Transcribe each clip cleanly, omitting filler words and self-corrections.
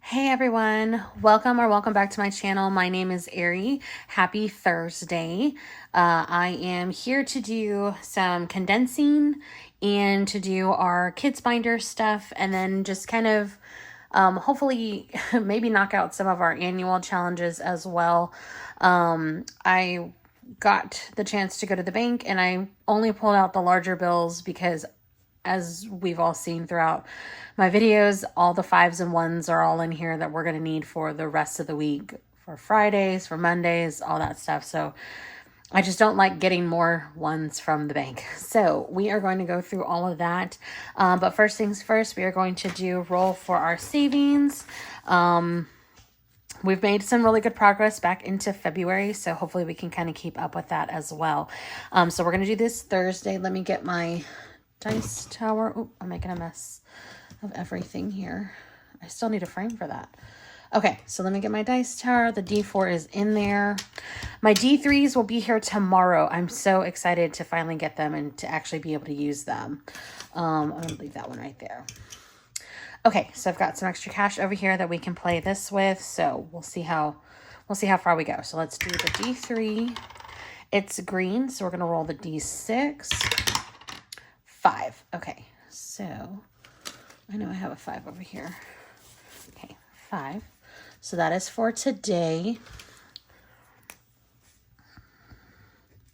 Hey everyone, welcome back to my channel. My name is Ari. Happy Thursday. I am here to do some condensing and to do our kids binder stuff, and then just kind of hopefully maybe knock out some of our annual challenges as well. I got the chance to go to the bank and I only pulled out the larger bills because, as we've all seen throughout my videos, all the 5s and 1s are all in here that we're going to need for the rest of the week, for Fridays, for Mondays, all that stuff. So I just don't like getting more ones from the bank. So we are going to go through all of that. But first things first, we are going to do roll for our savings. We've made some really good progress back into February, so hopefully we can kind of keep up with that as well. So we're going to do this Thursday. Let me get my dice tower. Oh, I'm making a mess of everything here. I still need a frame for that. Okay, so let me get my dice tower. The D4 is in there. My D3s will be here tomorrow. I'm so excited to finally get them and to actually be able to use them. I'm going to leave that one right there. Okay, so I've got some extra cash over here that we can play this with. So we'll see how far we go. So let's do the D3. It's green, so we're going to roll the D6. 5. Okay, so I know I have a 5 over here. Okay, 5. So that is for today.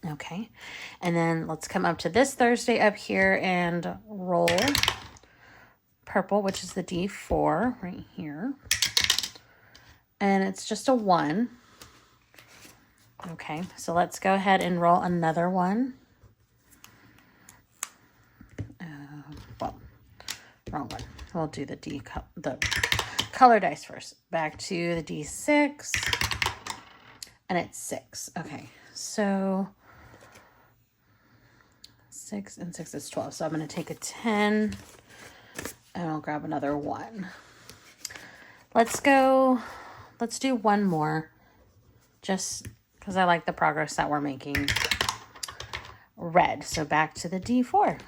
Okay, and then let's come up to this Thursday up here and roll purple, which is the D4 right here. And it's just a 1. Okay, so let's go ahead and roll another one. Wrong one. We'll do the color dice first. Back to the D6. And it's 6. Okay, so 6 and 6 is 12. So I'm going to take a 10 and I'll grab another 1. Let's do one more, just because I like the progress that we're making. Red. So back to the D4.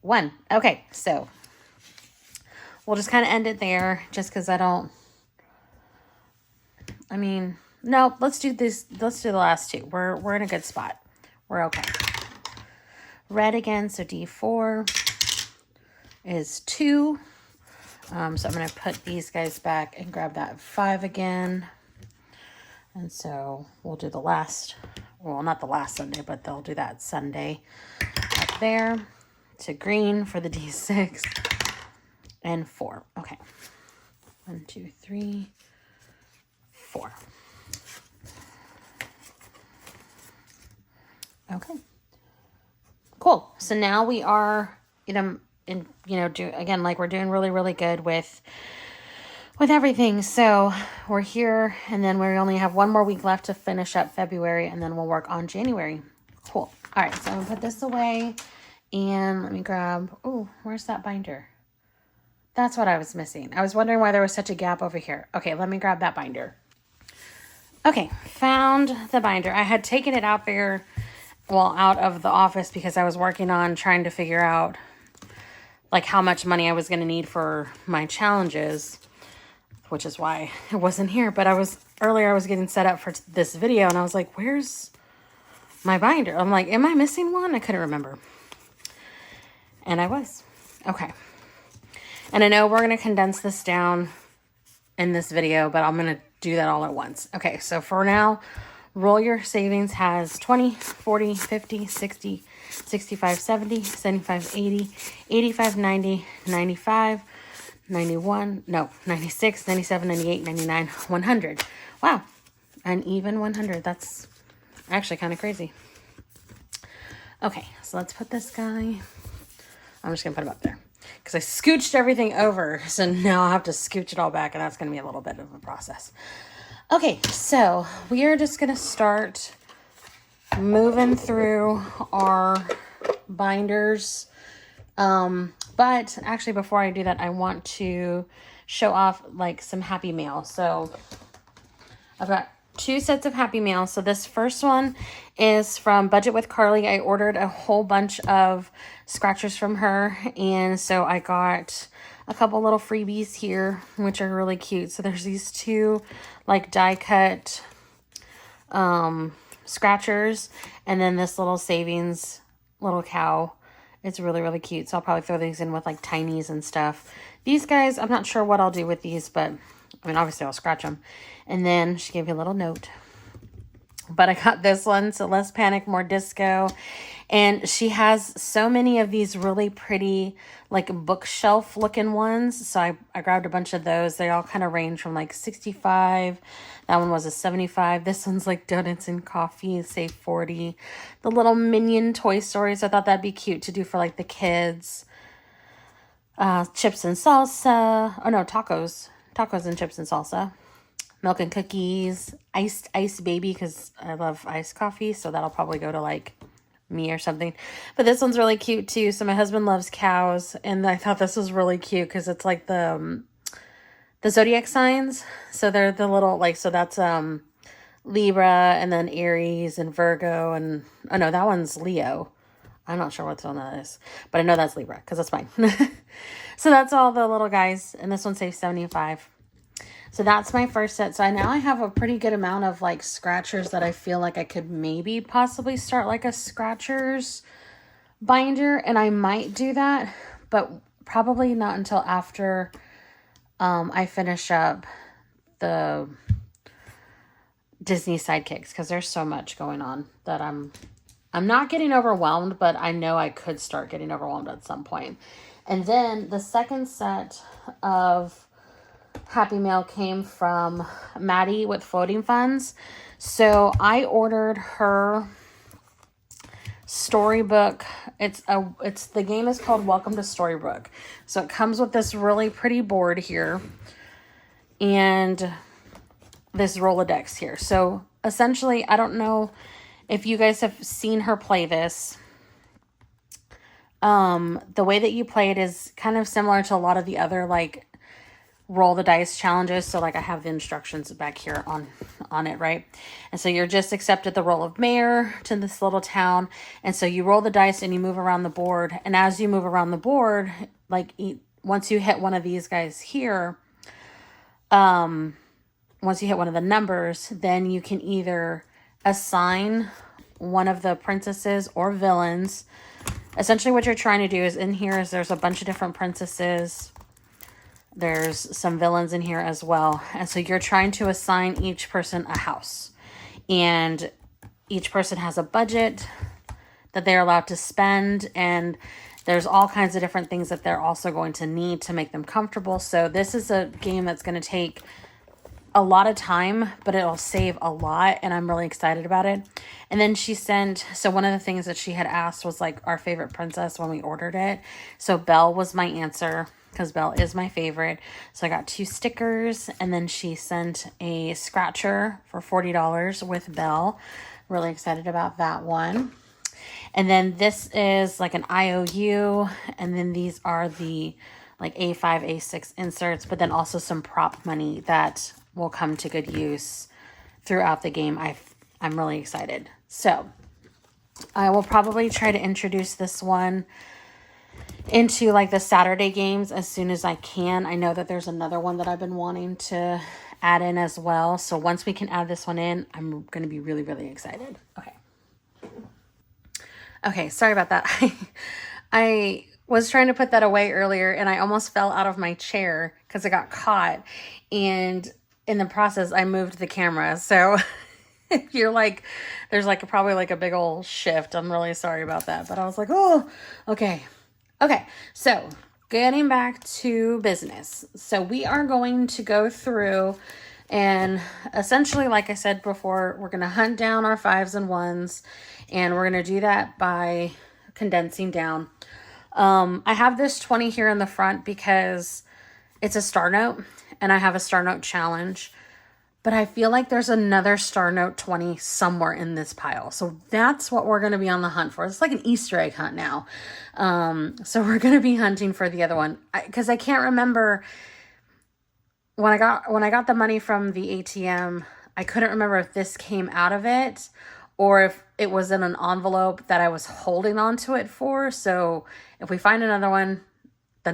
1. Okay, so we'll just kind of end it there just because no, let's do this. Let's do the last 2. We're in a good spot. We're okay. Red again, so D4 is 2. So I'm going to put these guys back and grab that 5 again. And so we'll do the last, well, not the last Sunday, but they'll do that Sunday up there. To green for the D6 and 4. Okay. 1, 2, 3, 4. Okay. Cool. So now we are, we're doing really, really good with everything. So we're here, and then we only have one more week left to finish up February, and then we'll work on January. Cool. All right. So I'm gonna put this away. And let me grab, oh, where's that binder? That's what I was missing. I was wondering why there was such a gap over here. Okay, let me grab that binder. Okay, found the binder. I had taken it out there, out of the office because I was working on trying to figure out like how much money I was going to need for my challenges, which is why it wasn't here. But earlier I was getting set up for this video and I was like, where's my binder? I'm like, am I missing one? I couldn't remember. And I was. Okay. And I know we're going to condense this down in this video, but I'm going to do that all at once. Okay, so for now, roll your savings has 20, 40, 50, 60, 65, 70, 75, 80, 85, 90, 95, 91, no, 96, 97, 98, 99, 100. Wow, an even 100. That's actually kind of crazy. Okay, so let's put this guy... I'm just going to put them up there because I scooched everything over. So now I'll have to scooch it all back, and that's going to be a little bit of a process. Okay, so we are just going to start moving through our binders. But actually, before I do that, I want to show off like some Happy Mail. So I've got 2 sets of Happy Mail. So this first one is from Budget with Carly. I ordered a whole bunch of scratchers from her, and so I got a couple little freebies here, which are really cute. So there's these two like die cut scratchers, and then this little savings little cow. It's really, really cute. So I'll probably throw these in with like tinies and stuff. These guys, I'm not sure what I'll do with these, but I mean, obviously I'll scratch them. And then she gave me a little note. But I got this one, so Less Panic, More Disco. And she has so many of these really pretty, like, bookshelf looking ones. So I grabbed a bunch of those. They all kind of range from like 65. That one was a 75. This one's like Donuts and Coffee, say 40. The little Minion Toy Stories. I thought that'd be cute to do for like the kids. Chips and salsa. Oh no, tacos. Tacos and chips and salsa. Milk and cookies. Iced baby, because I love iced coffee. So that'll probably go to like me or something. But this one's really cute too. So my husband loves cows, and I thought this was really cute because it's like the zodiac signs. So they're the little, like, so that's Libra, and then Aries and Virgo, and oh no, that one's Leo. I'm not sure what's on that is, but I know that's Libra because that's mine. So that's all the little guys, and this one says 75. So that's my first set. So now I have a pretty good amount of like scratchers that I feel like I could maybe possibly start like a scratchers binder, and I might do that, but probably not until after I finish up the Disney sidekicks, because there's so much going on that I'm not getting overwhelmed, but I know I could start getting overwhelmed at some point. And then the second set of Happy Mail came from Maddie with Floating Funds. So I ordered her storybook. The game is called Welcome to Storybook. So it comes with this really pretty board here and this Rolodex here. So essentially, I don't know if you guys have seen her play this. The way that you play it is kind of similar to a lot of the other like roll the dice challenges. So like I have the instructions back here on it, right? And so you're just accepted the role of mayor to this little town. And so you roll the dice and you move around the board. And as you move around the board, like once you hit one of these guys here, once you hit one of the numbers, then you can either assign one of the princesses or villains. Essentially what you're trying to do is in here is there's a bunch of different princesses. There's some villains in here as well. And so you're trying to assign each person a house. And each person has a budget that they're allowed to spend. And there's all kinds of different things that they're also going to need to make them comfortable. So this is a game that's going to take a lot of time, but it'll save a lot. And I'm really excited about it. And then she sent, so one of the things that she had asked was like our favorite princess when we ordered it. So Belle was my answer, because Belle is my favorite. So I got 2 stickers, and then she sent a scratcher for $40 with Belle. Really excited about that one. And then this is like an IOU, and then these are the like A5, A6 inserts, but then also some prop money that will come to good use throughout the game. I'm really excited. So I will probably try to introduce this one into like the Saturday games as soon as I can. I know that there's another one that I've been wanting to add in as well. So once we can add this one in, I'm going to be really, really excited. Okay, sorry about that. I was trying to put that away earlier and I almost fell out of my chair because it got caught. And in the process, I moved the camera. So if you're like, there's like probably like a big old shift. I'm really sorry about that. But I was like, oh, okay. Okay, so getting back to business. So we are going to go through and essentially, like I said before, we're going to hunt down our 5s and 1s, and we're going to do that by condensing down. I have this 20 here in the front because it's a star note and I have a star note challenge, but I feel like there's another star note 20 somewhere in this pile. So that's what we're going to be on the hunt for. It's like an Easter egg hunt now. So we're going to be hunting for the other one because I can't remember when I got the money from the ATM. I couldn't remember if this came out of it or if it was in an envelope that I was holding on to it for. So if we find another one,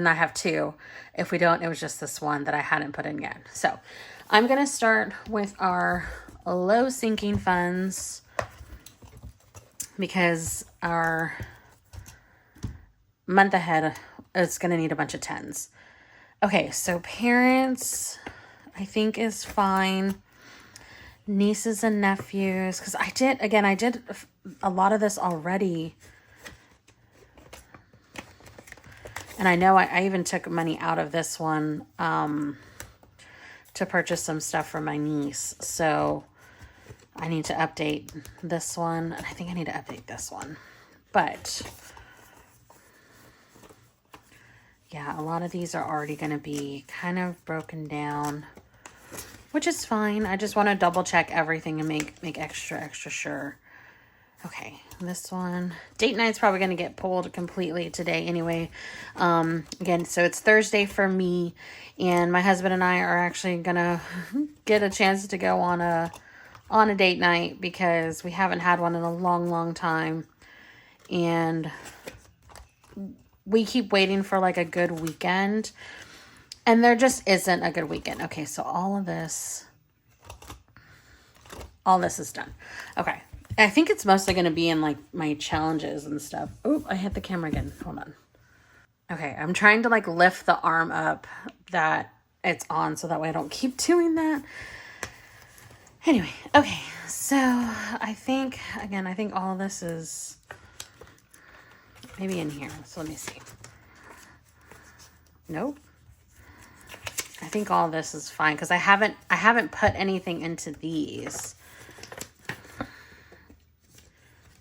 then I have two. If we don't, it was just this one that I hadn't put in yet. So I'm going to start with our low sinking funds because our month ahead is going to need a bunch of tens. Okay, so parents, I think is fine. Nieces and nephews, because I did a lot of this already. And I know I even took money out of this one to purchase some stuff for my niece. So I need to update this one. And I think I need to update this one. But yeah, a lot of these are already going to be kind of broken down, which is fine. I just want to double check everything and make extra sure. Okay, this one. Date night's probably going to get pulled completely today anyway. Again, so it's Thursday for me, and my husband and I are actually going to get a chance to go on a date night because we haven't had one in a long time. And we keep waiting for like a good weekend, and there just isn't a good weekend. Okay, so all this is done. Okay. I think it's mostly going to be in like my challenges and stuff. Oh, I hit the camera again. Hold on. Okay, I'm trying to like lift the arm up that it's on so that way I don't keep doing that. Anyway, okay. So I think all this is maybe in here. So let me see. Nope. I think all this is fine because I haven't put anything into these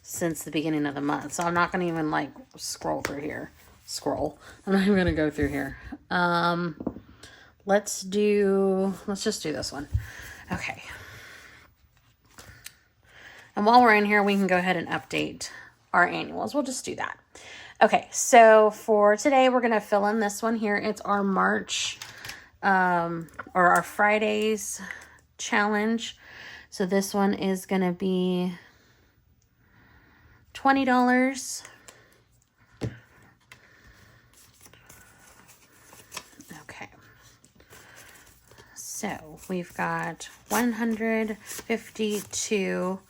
since the beginning of the month. So I'm not going to even like scroll through here. I'm not even going to go through here. Let's just do this one. Okay. And while we're in here, we can go ahead and update our annuals. We'll just do that. Okay. So for today, we're going to fill in this one here. It's our March, or our Fridays challenge. So this one is going to be $20. Okay. So we've got 100, 52,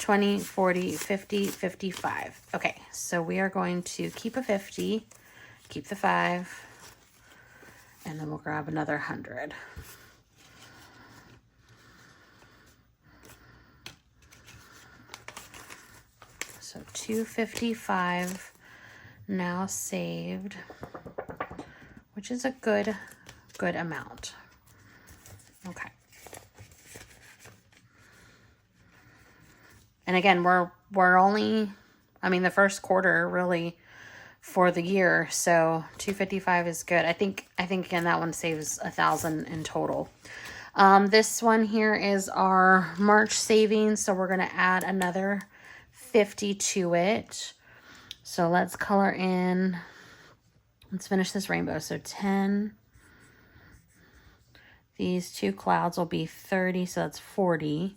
20, 40, 50, 55. Okay. So we are going to keep a 50, keep the 5, and then we'll grab another 100. So 255 now saved, which is a good amount. Okay. And again, we're only, the first quarter really for the year. So 255 is good. I think again, that one saves 1,000 in total. This one here is our March savings. So we're going to add another 50 to it. So let's color in. Let's finish this rainbow. So 10. These two clouds will be 30, so that's 40.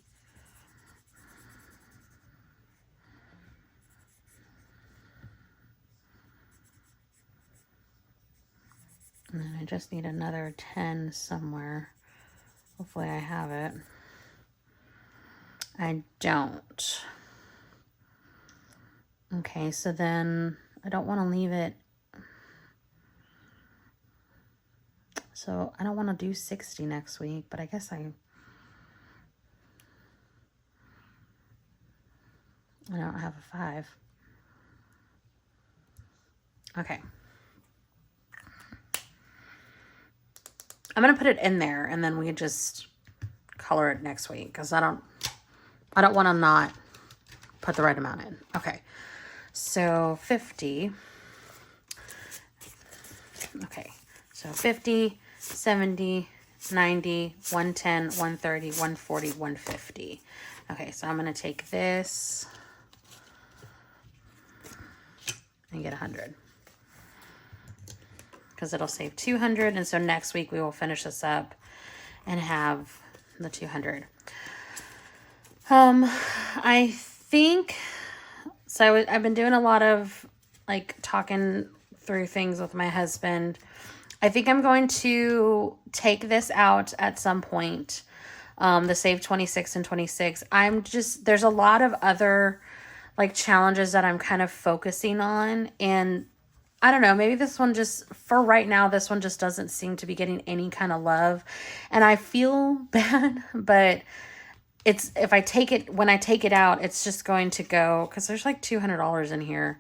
And then I just need another 10 somewhere. Hopefully I have it. I don't. Okay, so then I don't want to leave it. So I don't want to do 60 next week, but I guess I don't have a 5. Okay. I'm going to put it in there and then we just color it next week because I don't want to not put the right amount in. Okay. So 50. Okay. So 50, 70, 90, 110, 130, 140, 150. Okay, so I'm going to take this and get 100. Because it'll save 200. And so next week we will finish this up and have the 200. I think, so I've been doing a lot of like talking through things with my husband. I think I'm going to take this out at some point. The Save 26 and 26. There's a lot of other like challenges that I'm kind of focusing on, and I don't know, maybe this one just, for right now, this one just doesn't seem to be getting any kind of love, and I feel bad, but it's, if I take it, when I take it out, it's just going to go, because there's like $200 in here.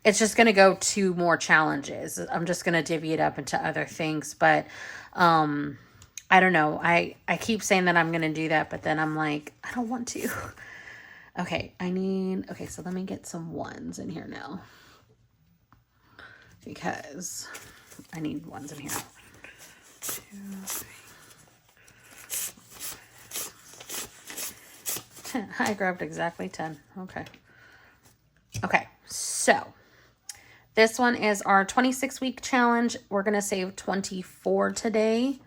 It's just going to go to more challenges. I'm just going to divvy it up into other things, but I don't know. I keep saying that I'm going to do that, but then I'm like, I don't want to. Okay, okay, so let me get some ones in here now, because I need ones in here. 2, 3, 10. I grabbed exactly 10. Okay. Okay, so this one is our 26-week challenge. We're going to save 24 today.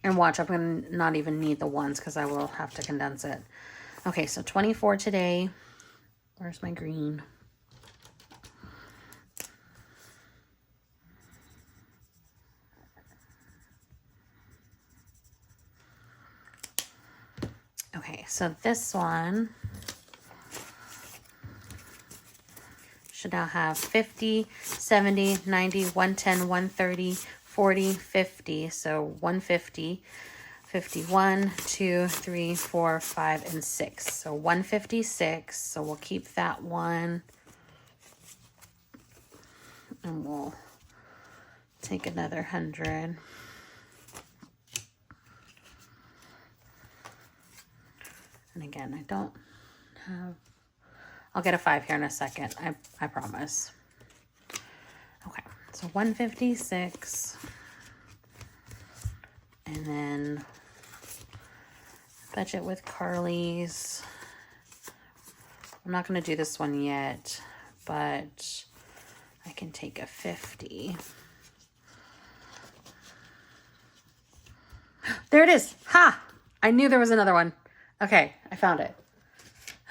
And watch, I'm going to not even need the ones because I will have to condense it. Okay, so 24 today. Where's my green? Okay, so this one should now have 50, 70, 90, 110, 130, 40, 50. So 150, 51, 2, 3, 4, 5, and 6. So 156. So we'll keep that one. And we'll take another 100. And again, I don't have, I'll get a 5 here in a second. I promise. Okay, so 156. And then budget with Carly's. I'm not going to do this one yet, but I can take a 50. There it is. Ha! I knew there was another one. Okay, I found it.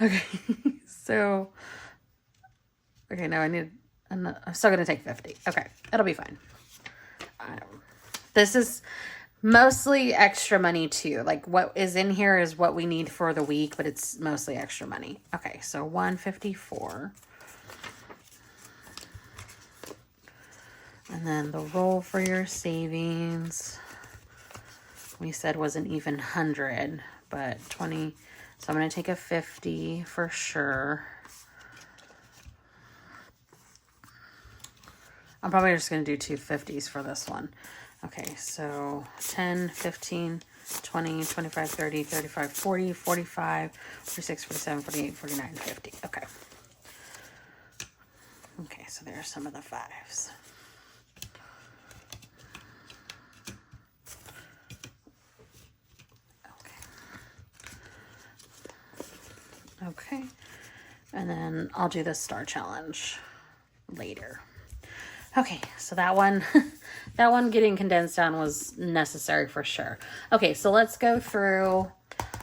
Okay, so, okay, now I need, I'm still going to take 50. Okay, that'll be fine. This is mostly extra money too. Like what is in here is what we need for the week, but it's mostly extra money. Okay, so 154. And then the roll for your savings, we said was an even 100, but 20. So I'm going to take a 50 for sure. I'm probably just going to do 2 50s for this one. Okay, so 10, 15, 20, 25, 30, 35, 40, 45, 46, 47, 48, 49, 50. Okay. Okay, so there are some of the 5s. Okay, and then I'll do the star challenge later. Okay, so that one, that one getting condensed down was necessary for sure. Okay, so let's go through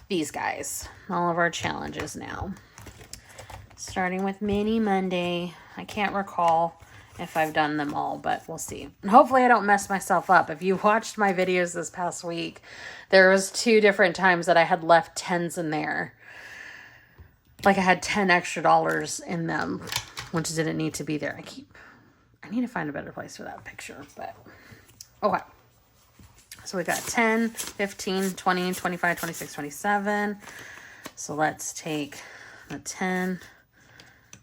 these guys, all of our challenges now. Starting with Mini Monday. I can't recall if I've done them all, but we'll see. And hopefully I don't mess myself up. If you watched my videos this past week, there was 2 different times that I had left 10s in there. Like I had 10 extra dollars in them, which didn't need to be there. I need to find a better place for that picture, but okay. So we got 10, 15, 20, 25, 26, 27. So let's take the 10,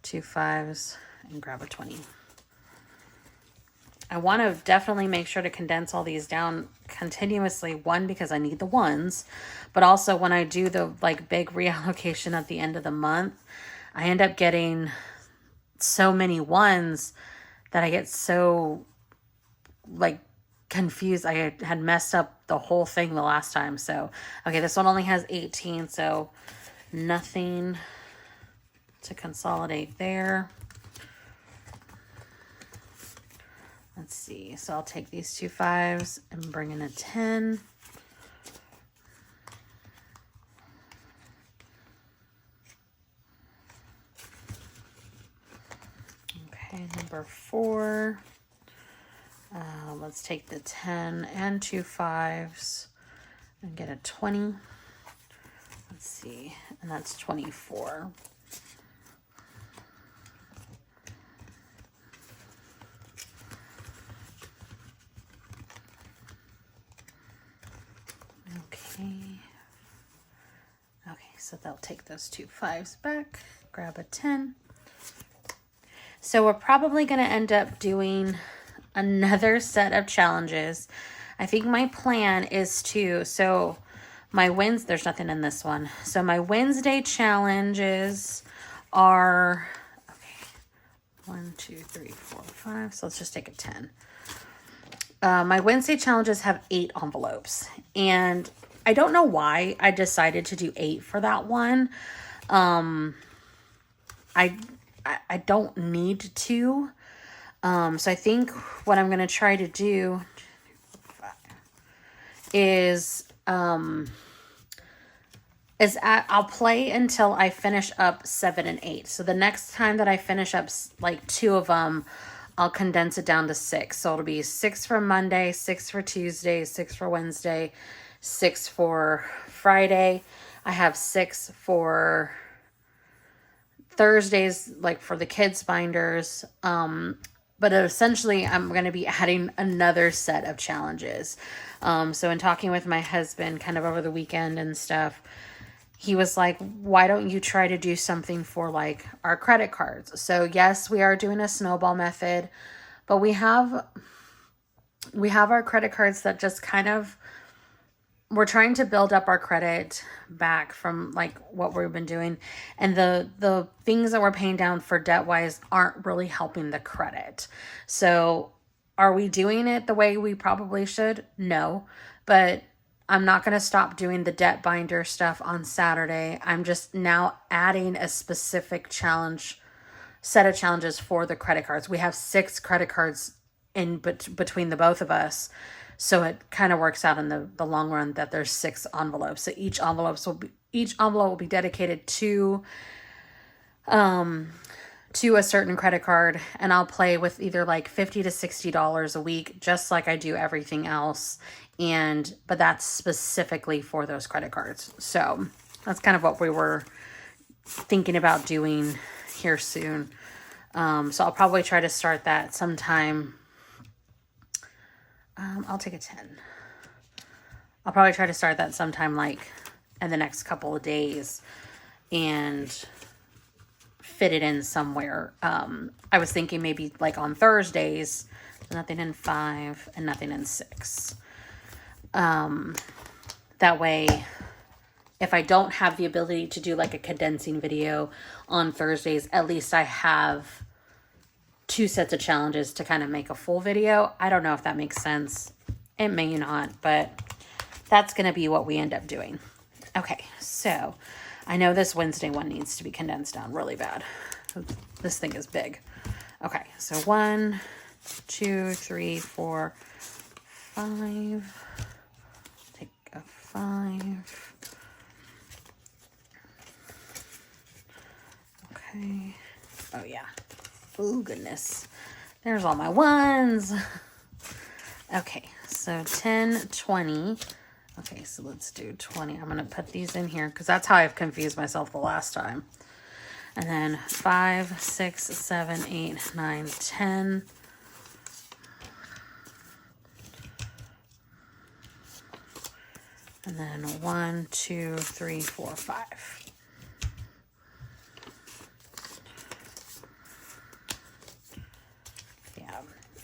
2 5s, and grab a 20. I want to definitely make sure to condense all these down continuously. One, because I need the ones, but also when I do the like big reallocation at the end of the month, I end up getting so many ones that I get so like confused. I had messed up the whole thing the last time. So, okay, this one only has 18, so nothing to consolidate there. Let's see. So I'll take these 2 5s and bring in a 10. Okay, then number 4. Let's take the 10 and 2 5s and get a 20. Let's see, and that's 24. Okay, so they'll take those 2 5s back, grab a 10. So we're probably going to end up doing another set of challenges. I think my plan is to, so my there's nothing in this one. So my Wednesday challenges are, okay, 1, 2, 3, 4, 5. So let's just take a 10. My Wednesday challenges have 8 envelopes, and I don't know why I decided to do 8 for that one. I don't need to. So I think what I'm going to try to do is I'll play until I finish up 7 and 8. So the next time that I finish up like 2 of them, I'll condense it down to 6. So it'll be 6 for Monday, 6 for Tuesday, 6 for Wednesday, 6 for Friday. I have 6 for Thursdays, like for the kids' binders. But essentially, I'm going to be adding another set of challenges. So in talking with my husband kind of over the weekend and stuff, he was like, why don't you try to do something for like our credit cards? So yes, we are doing a snowball method, but we have our credit cards that just kind of, we're trying to build up our credit back from like what we've been doing. And the things that we're paying down for debt wise aren't really helping the credit. So are we doing it the way we probably should? No, but I'm not going to stop doing the debt binder stuff on Saturday. I'm just now adding a specific set of challenges for the credit cards. We have 6 credit cards between the both of us. So it kind of works out in the long run that there's 6 envelopes. So each envelope will be dedicated to a certain credit card, and I'll play with either like $50 to $60 a week, just like I do everything else. But that's specifically for those credit cards. So that's kind of what we were thinking about doing here soon. So I'll probably try to start that sometime. I'll take a 10. I'll probably try to start that sometime like in the next couple of days and fit it in somewhere. I was thinking maybe like on Thursdays, nothing in 5 and nothing in 6. That way, if I don't have the ability to do like a condensing video on Thursdays, at least I have 2 sets of challenges to kind of make a full video. I don't know if that makes sense. It may not, but that's going to be what we end up doing. Okay, so I know this Wednesday one needs to be condensed down really bad. This thing is big. Okay, so 1, 2, 3, 4, 5. Take a 5. Okay. Oh, yeah. Oh, goodness. There's all my ones. Okay, so 10, 20. Okay, so let's do 20. I'm going to put these in here because that's how I've confused myself the last time. And then 5, 6, 7, 8, 9, 10. And then 1, 2, 3, 4, 5.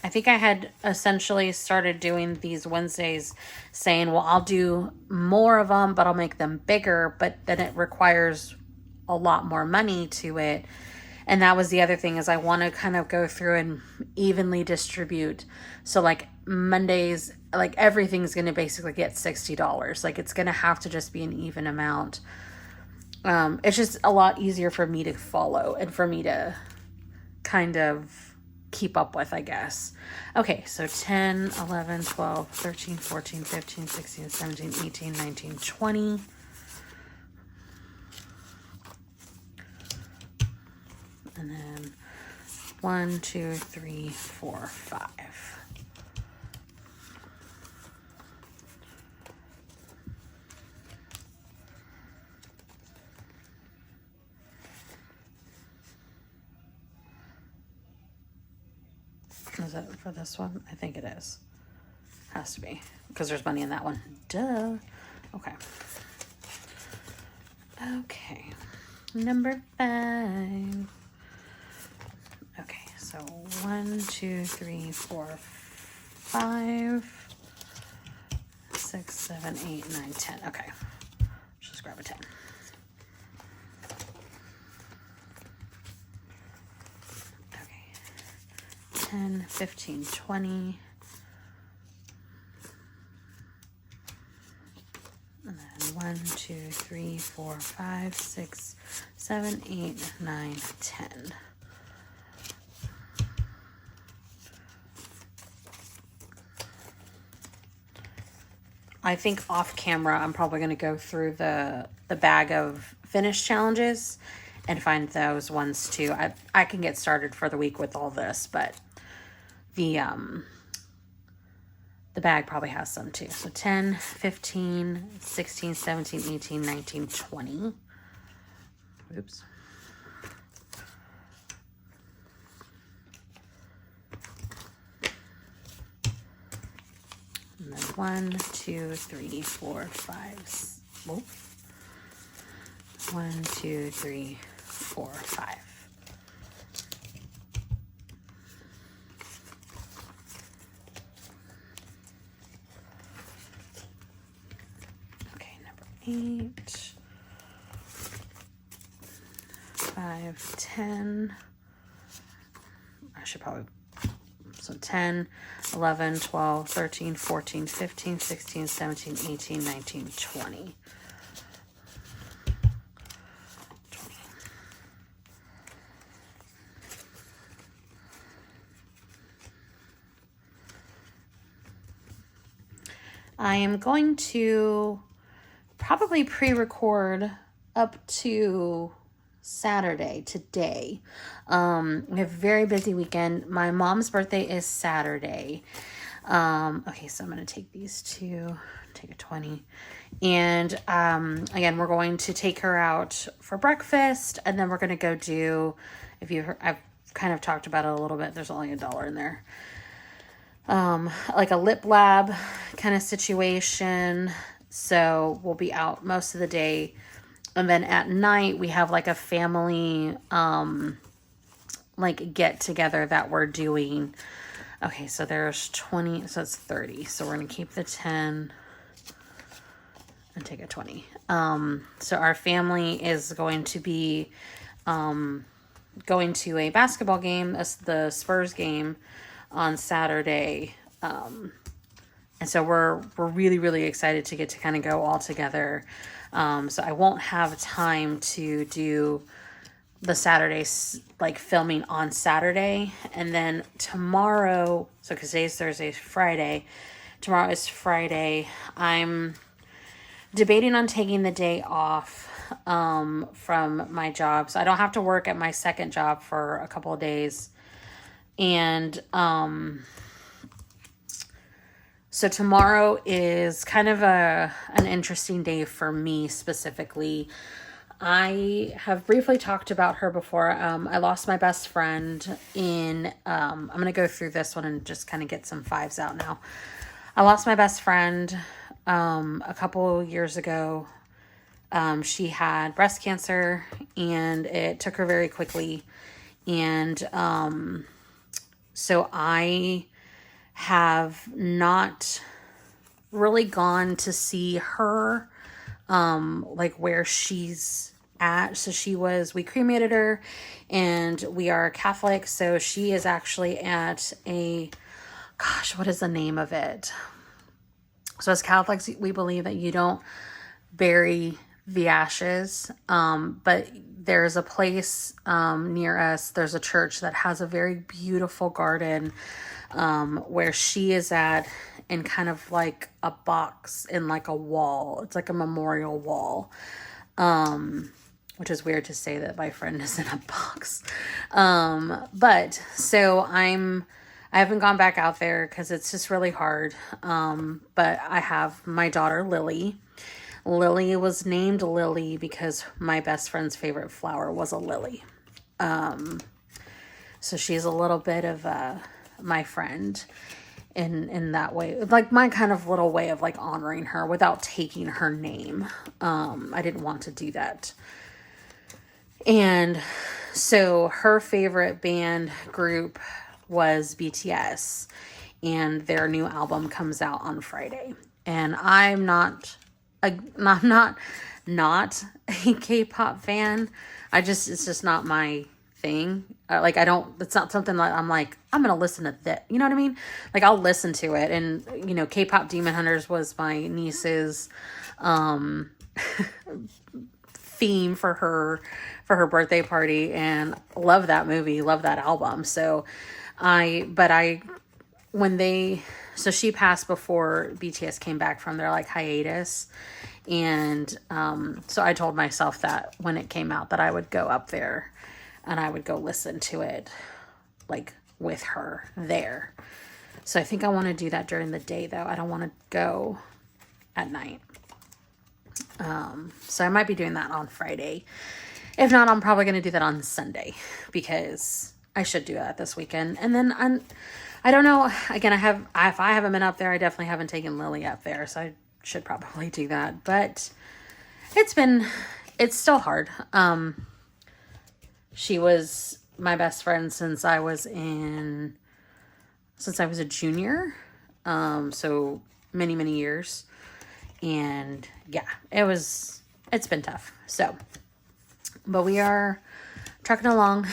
I think I had essentially started doing these Wednesdays saying, well, I'll do more of them, but I'll make them bigger, but then it requires a lot more money to it. And that was the other thing, is I want to kind of go through and evenly distribute. So like Mondays, like everything's going to basically get $60. Like it's going to have to just be an even amount. It's just a lot easier for me to follow and for me to kind of keep up with, I guess. Okay, so 10, 11, 12, 13, 14, 15, 16, 17, 18, 19, 20. And then 1, 2, 3, 4, 5. Is that for this one? I think it is. Has to be, because there's money in that one. Duh. Okay. Okay. Number 5. Okay, so 1, 2, 3, 4, 5, 6, 7, 8, 9, 10. Okay. Let's just grab a 10. Okay. 10, 15, 20. And then 1, 2, 3, 4, 5, 6, 7, 8, 9, 10. I think off camera, I'm probably going to go through the bag of finish challenges and find those ones too. I can get started for the week with all this, but the bag probably has some too. So 10, 15, 16, 17, 18, 19, 20. Oops. And then 1, 2, 3, 4, 5. Whoop. 1, 2, 3, 4, 5. Okay, number 8. 5, 10. I should probably, so 10, 11, 12, 13, 14, 15, 16, 17, 18, 19, 20. I am going to probably pre-record up to Saturday today. We have a very busy weekend. My mom's birthday is Saturday. Okay, so I'm going to take these two, take a 20. And again, we're going to take her out for breakfast, and then we're going to go do, if you've heard, I've kind of talked about it a little bit. There's only $1 in there. Like a lip lab kind of situation. So we'll be out most of the day. And then at night we have like a family, like get together that we're doing. Okay. So there's 20, so it's 30. So we're going to keep the 10 and take a 20. So our family is going to be, going to a basketball game, the Spurs game on Saturday. And so we're really, really excited to get to kind of go all together. So I won't have time to do the Saturday, like filming on Saturday. And then tomorrow, so because today's Thursday, Friday, tomorrow is Friday. I'm debating on taking the day off from my job. So I don't have to work at my second job for a couple of days. And so tomorrow is kind of an interesting day for me specifically. I have briefly talked about her before. I lost my best friend in, I'm going to go through this one and just kind of get some 5s out now. I lost my best friend a couple years ago. She had breast cancer, and it took her very quickly. And so I have not really gone to see her, like where she's at. So we cremated her, and we are Catholic. So she is actually at what is the name of it? So as Catholics, we believe that you don't bury the ashes. But there's a place near us, there's a church that has a very beautiful garden where she is at, in kind of like a box in like a wall. It's like a memorial wall. which is weird to say that my friend is in a box. But so I haven't gone back out there because it's just really hard. But I have my daughter, Lily. Lily was named Lily because my best friend's favorite flower was a lily. So she's a little bit of my friend in that way, like my kind of little way of like honoring her without taking her name. I didn't want to do that. And so her favorite band group was BTS, and their new album comes out on Friday. And I'm not a K-pop fan. It's just not my thing. It's not something that I'm like, I'm going to listen to that. You know what I mean? Like, I'll listen to it. And, you know, K-pop Demon Hunters was my niece's, theme for her birthday party, and love that movie, love that album. So she passed before BTS came back from their like hiatus. And so I told myself that when it came out that I would go up there and I would go listen to it like with her there. So I think I want to do that during the day though. I don't want to go at night. So I might be doing that on Friday. If not, I'm probably going to do that on Sunday because I should do that this weekend. And then I don't know. Again, if I haven't been up there, I definitely haven't taken Lily up there. So I should probably do that, but it's still hard. She was my best friend since I was a junior. So many, many years. And yeah, it's been tough. So, but we are trucking along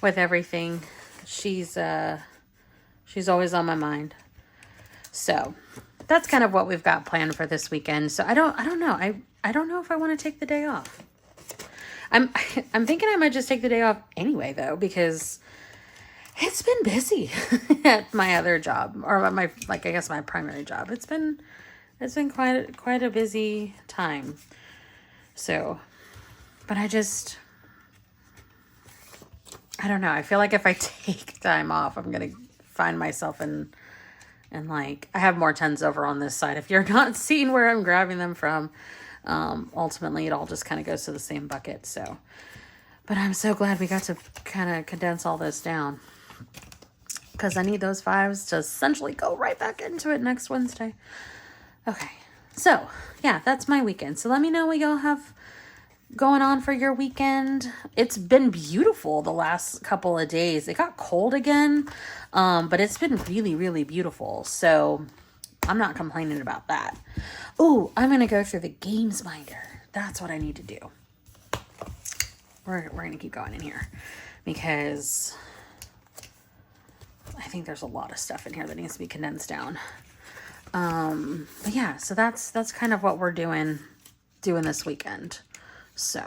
with everything. She's always on my mind. So that's kind of what we've got planned for this weekend. So I don't know. I don't know if I want to take the day off. I'm thinking I might just take the day off anyway though, because it's been busy at my other job, or my primary job. It's been quite a busy time. So, but I don't know. I feel like if I take time off, I'm going to find myself in like, I have more tens over on this side. If you're not seeing where I'm grabbing them from, ultimately it all just kind of goes to the same bucket. So, but I'm so glad we got to kind of condense all this down, because I need those 5s to essentially go right back into it next Wednesday. Okay, so yeah, that's my weekend. So let me know what y'all have going on for your weekend. It's been beautiful the last couple of days. It got cold again, but it's been really, really beautiful. So I'm not complaining about that. Oh, I'm going to go through the games binder. That's what I need to do. We're going to keep going in here because I think there's a lot of stuff in here that needs to be condensed down. But yeah, so that's kind of what we're doing this weekend. So,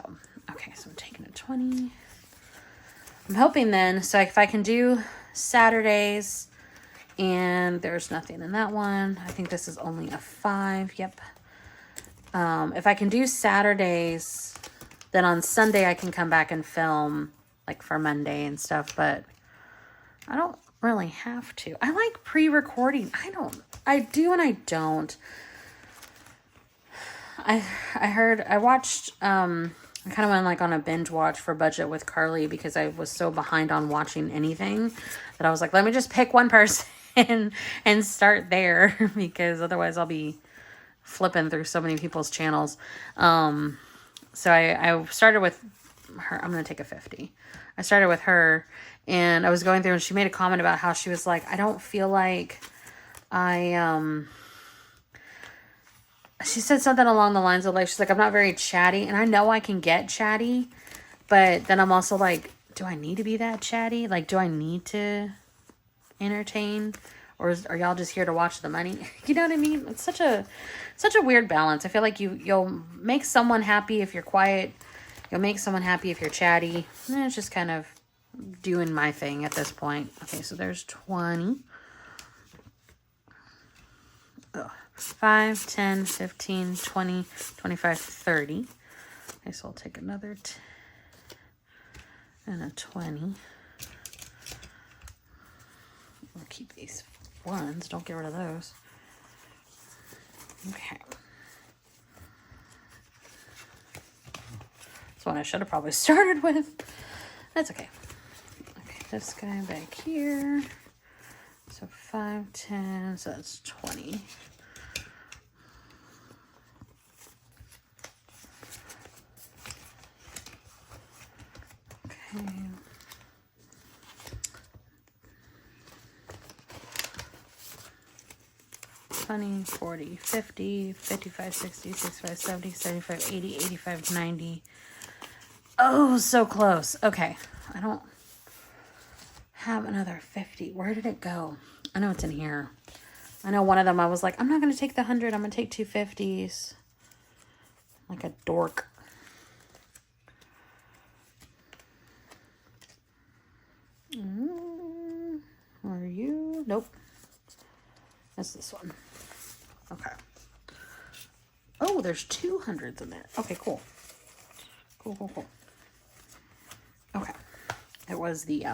okay, so I'm taking a 20. I'm hoping then, so if I can do Saturdays, and there's nothing in that one. I think this is only a 5. Yep. If I can do Saturdays, then on Sunday I can come back and film like for Monday and stuff, but I don't really have to. I like pre-recording. I do and I don't. I watched, I kind of went like on a binge watch for Budget with Carly because I was so behind on watching anything that I was like, let me just pick one person and start there because otherwise I'll be flipping through so many people's channels. So I started with her. I'm going to take a 50. I started with her and I was going through and she made a comment about how she was like, I don't feel like she said something along the lines of like, she's like, I'm not very chatty, and I know I can get chatty, but then I'm also like, do I need to be that chatty? Like, do I need to entertain, or are y'all just here to watch the money? You know what I mean? It's such a weird balance. I feel like you'll make someone happy if you're quiet. You'll make someone happy if you're chatty. And it's just kind of doing my thing at this point. Okay, so there's 20. 5, 10, 15, 20, 25, 30. Okay, so I'll take another and a 20. We'll keep these ones. Don't get rid of those. Okay. That's what I should have probably started with. That's okay. Okay, this guy back here. So 5, 10, so that's 20. Okay. 20, 40, 50, 55, 60, 65, 70, 75, 80, 85, 90. Oh, so close. Okay. I don't have another 50. Where did it go? I know it's in here. I know one of them I was like, I'm not going to take the 100. I'm going to take 2 50s. Like a dork. Are you? Nope. That's this one. Okay. Oh, there's 200s in there. Okay, cool. Cool. Okay. It was the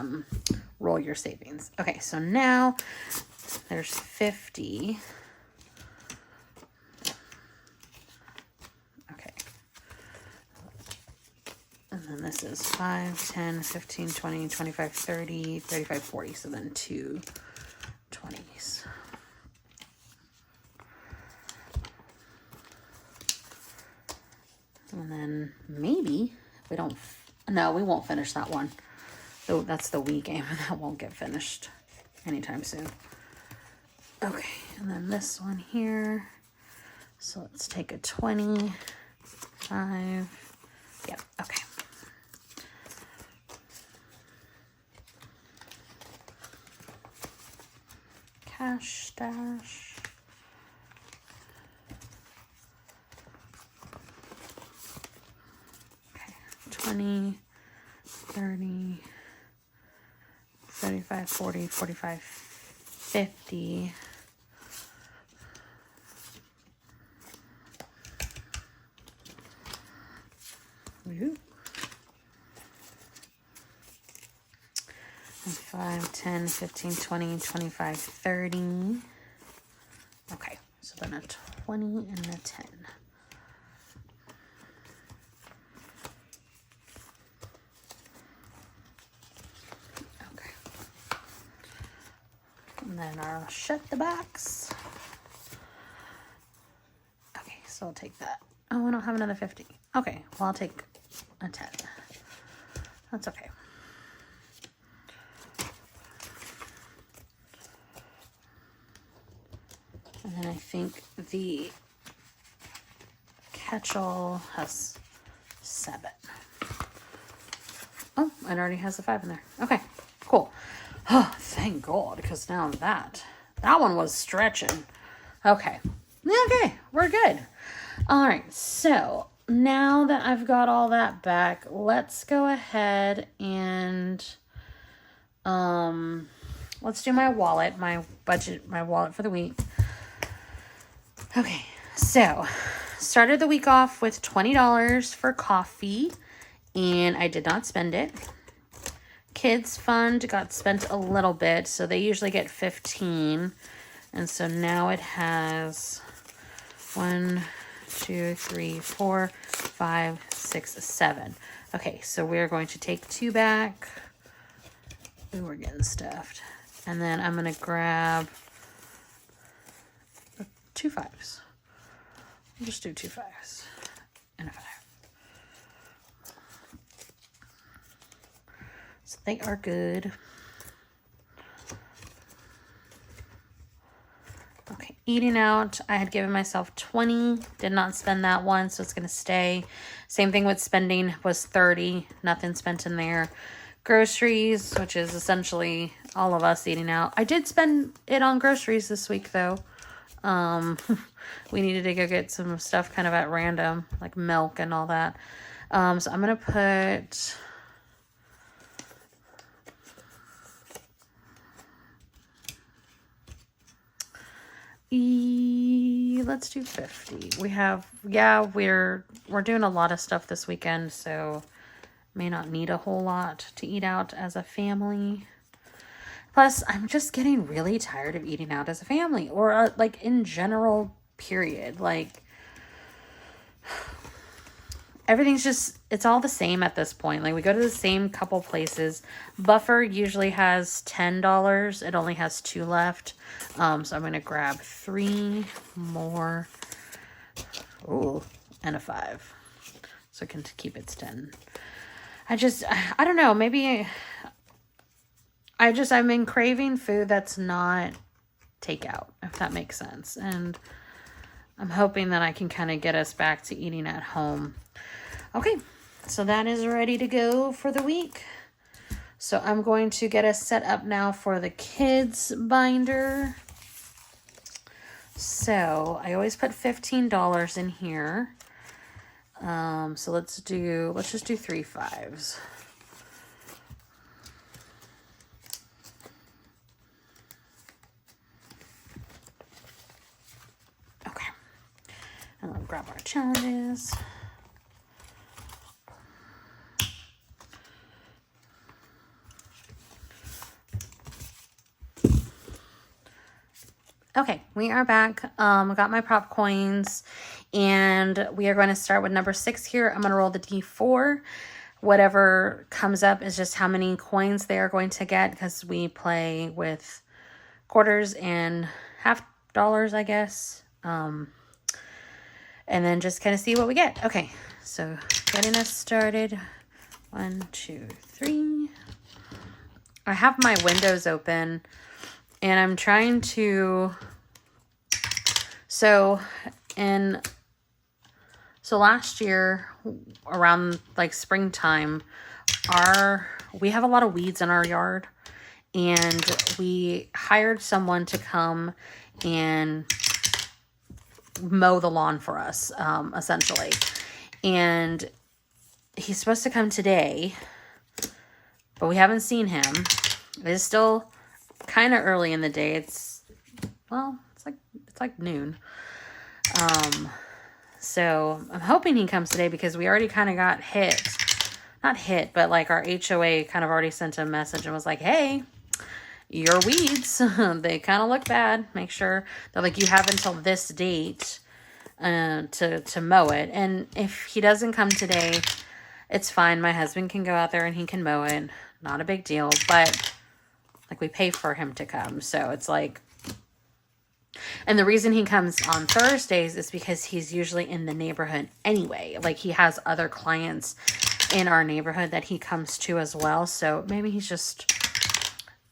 roll your savings. Okay, so now there's 50. Okay. And then this is 5, 10, 15, 20, 25, 30, 35, 40. So then 2 20s. And then maybe if we don't, no, we won't finish that one. So that's the Wii game, and that won't get finished anytime soon. Okay, and then this one here. So let's take a 20, 5. Yep, okay. Cash stash. 20, 30, 35, 40, 45, 50. Ooh. 5, 10, 15, 20, 25, 30. Okay, so then a 20 and a 10. And then I'll shut the box. Okay, so I'll take that. Oh, I don't have another 50. Okay, well, I'll take a 10. That's okay. And then I think the catch-all has 7. Oh, it already has the 5 in there. Okay, cool. Oh, thank God, because now that one was stretching. Okay. Okay, we're good. All right, so now that I've got all that back, let's go ahead and let's do my wallet, my budget, my wallet for the week. Okay, so started the week off with $20 for coffee, and I did not spend it. Kids fund got spent a little bit, so they usually get 15, and so now it has 1, 2, 3, 4, 5, 6, 7. Okay, so we're going to take 2 back. Ooh, we're getting stuffed. And then I'm going to grab 2 5s. I'll just do 2 5s and a 5. So they are good. Okay, eating out, I had given myself 20, did not spend that one, so it's going to stay. Same thing with spending was 30, nothing spent in there. Groceries, which is essentially all of us eating out. I did spend it on groceries this week, though. We needed to go get some stuff kind of at random, like milk and all that. So I'm going to put... let's do 50. We have, yeah, we're doing a lot of stuff this weekend, so may not need a whole lot to eat out as a family. Plus, I'm just getting really tired of eating out as a family, or like in general, period. Like, everything's just, it's all the same at this point. Like, we go to the same couple places. Buffer usually has $10. It only has 2 left. So I'm going to grab 3 more. Ooh, and a 5. So it can keep its 10. I don't know. Maybe I've been craving food that's not takeout, if that makes sense. And I'm hoping that I can kind of get us back to eating at home. Okay, so that is ready to go for the week. So I'm going to get us set up now for the kids binder. So I always put $15 in here. So let's just do 3 5s. Okay, and we'll grab our challenges. Okay, we are back. I got my prop coins, and we are going to start with number 6 here. I'm going to roll the D4. Whatever comes up is just how many coins they are going to get, because we play with quarters and half dollars, I guess. And then just kind of see what we get. Okay, so getting us started. 1, 2, 3. I have my windows open. And I'm trying to, so last year around like springtime, we have a lot of weeds in our yard, and we hired someone to come and mow the lawn for us, essentially. And he's supposed to come today, but we haven't seen him. It is still kind of early in the day. It's like noon. So I'm hoping he comes today, because we already kind of got not hit, but like our HOA kind of already sent a message and was like, hey, your weeds, they kind of look bad. Make sure that like you have until this date to mow it. And if he doesn't come today, it's fine. My husband can go out there and he can mow it. Not a big deal, but like we pay for him to come. So it's like, and the reason he comes on Thursdays is because he's usually in the neighborhood anyway. Like he has other clients in our neighborhood that he comes to as well. So maybe he's just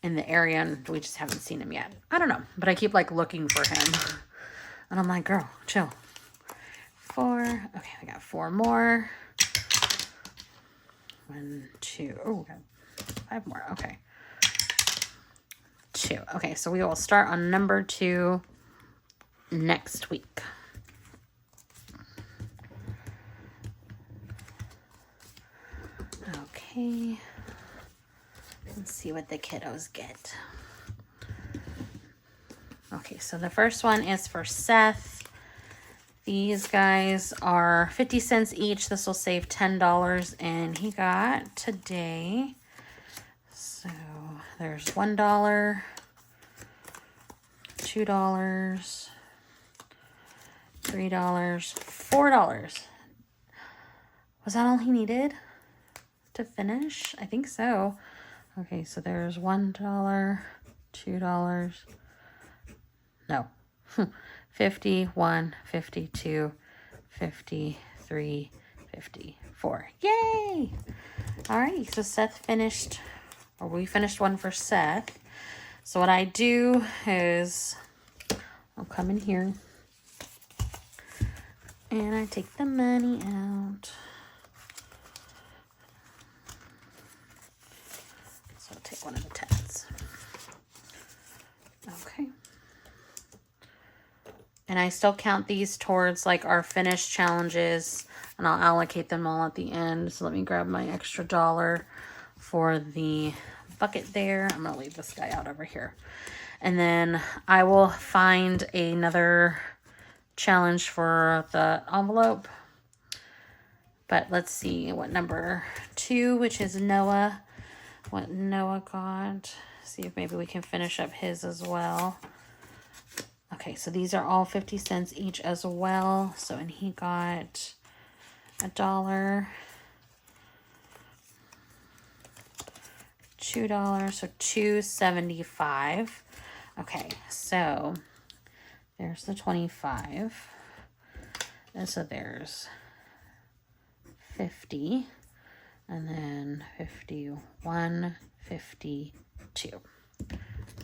in the area and we just haven't seen him yet. I don't know, but I keep like looking for him and I'm like, girl, chill. 4. Okay, I got 4 more. 1, 2. Oh, we got 5 more. Okay. 2. Okay, so we will start on number 2 next week. Okay. Let's see what the kiddos get. Okay, so the first one is for Seth. These guys are 50 cents each. This will save $10, and he got today. So there's $1, $2, $3, $4. Was that all he needed to finish? I think so. Okay, so there's $1, $2. No. 51, 52, 53, 54. Yay! Alright, so Seth finished, or we finished one for Seth. So what I do is I'll come in here and I take the money out. So I'll take one of the 10s. Okay. And I still count these towards like our finished challenges, and I'll allocate them all at the end. So let me grab my extra $1 for the bucket there. I'm going to leave this guy out over here. And then I will find another challenge for the envelope. But let's see what number 2, which is Noah, what Noah got. See if maybe we can finish up his as well. Okay, so these are all 50 cents each as well. So, and he got $1, $2, so $2.75. Okay, so there's the 25. And so there's 50, and then 51, 52.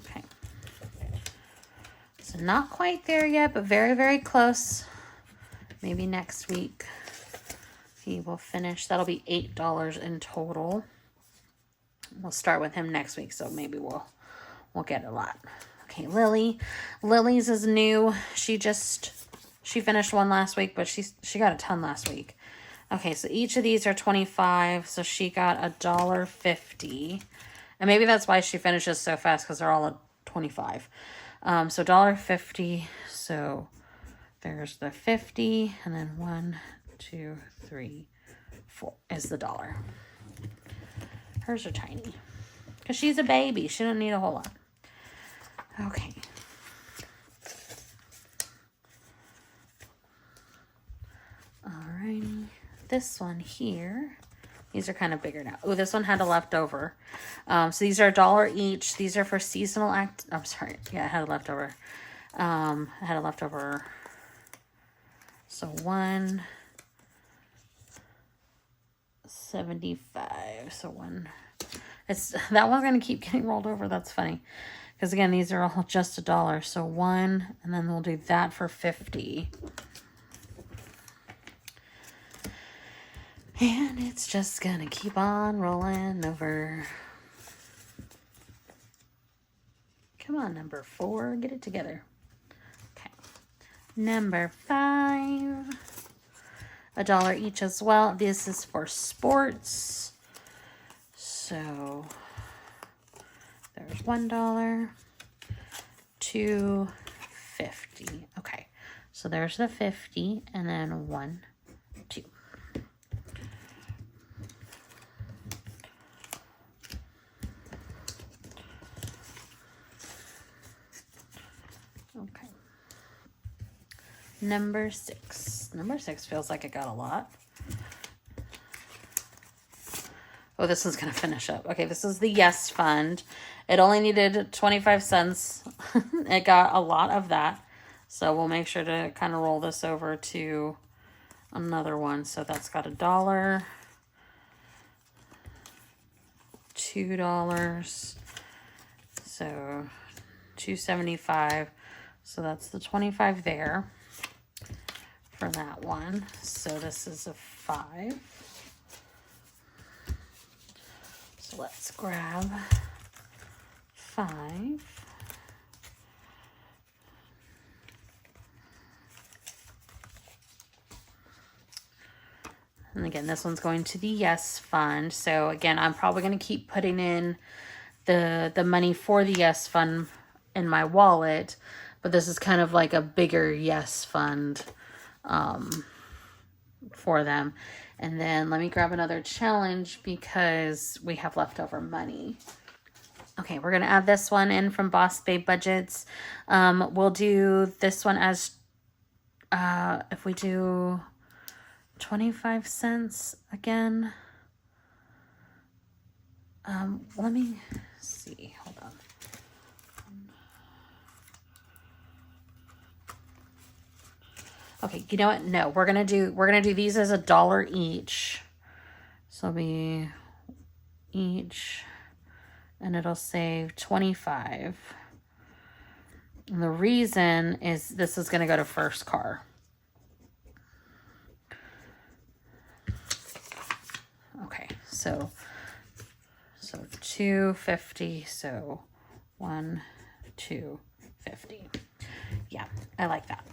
Okay. So not quite there yet, but very, very close. Maybe next week he will finish. That'll be $8 in total. We'll start with him next week, so maybe we'll get a lot. Okay, Lily. Lily's is new. She finished one last week, but she got a ton last week. Okay, so each of these are 25, so she got $1.50. And maybe that's why she finishes so fast, because they're all at 25. So $1.50, so there's the 50, and then 1, 2, 3, 4 is the $1. Hers are tiny, because she's a baby. She don't need a whole lot. Okay. Alrighty. This one here, these are kind of bigger now. Oh, this one had a leftover. So these are $1 each. These are for seasonal I'm sorry. Yeah, I had a leftover. I had a leftover. So $1.75. So that one's gonna keep getting rolled over. That's funny. Because again, these are all just $1. So 1, and then we'll do that for 50. And it's just gonna keep on rolling over. Come on, number 4, get it together. Okay. Number 5, $1 each as well. This is for sports. So there's $1, $2.50. Okay, so there's the 50, and then 1, 2. Okay. Number 6. Number 6 feels like it got a lot. Oh, this is going to finish up. Okay, this is the Yes Fund. It only needed 25 cents. It got a lot of that. So we'll make sure to kind of roll this over to another one. So that's got $1, $2, so $2.75. So that's the 25 there for that one. So this is a 5. So let's grab 5. And again, this one's going to the Yes Fund. So again, I'm probably going to keep putting in the money for the Yes Fund in my wallet. But this is kind of like a bigger Yes Fund for them. And then let me grab another challenge because we have leftover money. Okay, we're going to add this one in from Boss Babe Budgets. We'll do this one as, if we do 25 cents again. Let me see, hold on. Okay, you know what? No, we're gonna do these as $1 each. So it'll be each, and it'll save 25. And the reason is this is gonna go to first car. Okay, so $2.50. So 1, 2.50. Yeah, I like that.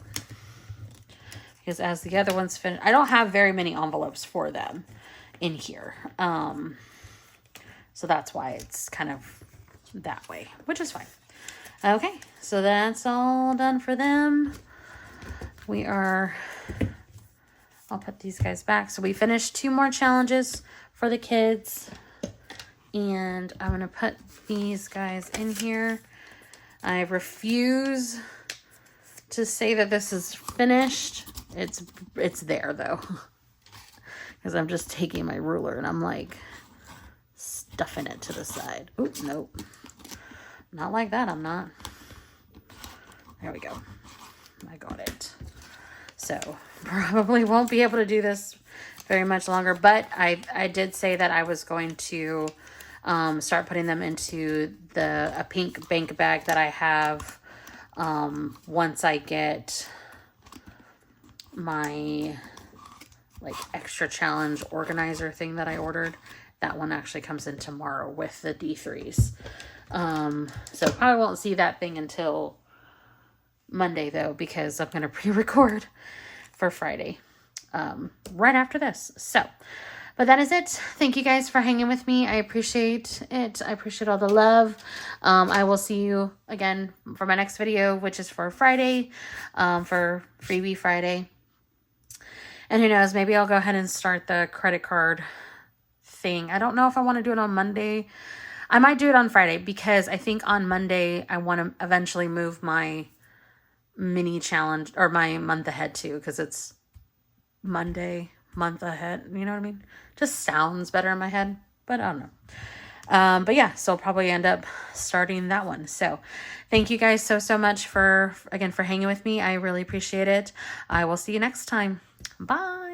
Because as the other ones finish, I don't have very many envelopes for them in here. So that's why it's kind of that way, which is fine. Okay, so that's all done for them. we are, I'll put these guys back. So we finished 2 more challenges for the kids. And I'm going to put these guys in here. I refuse to say that this is finished. It's there though. Because I'm just taking my ruler and I'm like stuffing it to the side. Oop, nope. Not like that, I'm not. There we go. I got it. So probably won't be able to do this very much longer, but I did say that I was going to start putting them into a pink bank bag that I have once I get my like extra challenge organizer thing that I ordered. That one actually comes in tomorrow with the D3s. So probably won't see that thing until Monday though, because I'm going to pre-record for Friday right after this. So, but that is it. Thank you guys for hanging with me. I appreciate it. I appreciate all the love. I will see you again for my next video, which is for Friday, for Freebie Friday. And who knows, maybe I'll go ahead and start the credit card thing. I don't know if I want to do it on Monday. I might do it on Friday because I think on Monday I want to eventually move my mini challenge or my month ahead too, because it's Monday, month ahead. You know what I mean? Just sounds better in my head, but I don't know. But yeah, so I'll probably end up starting that one. So thank you guys so much for hanging with me. I really appreciate it. I will see you next time. Bye.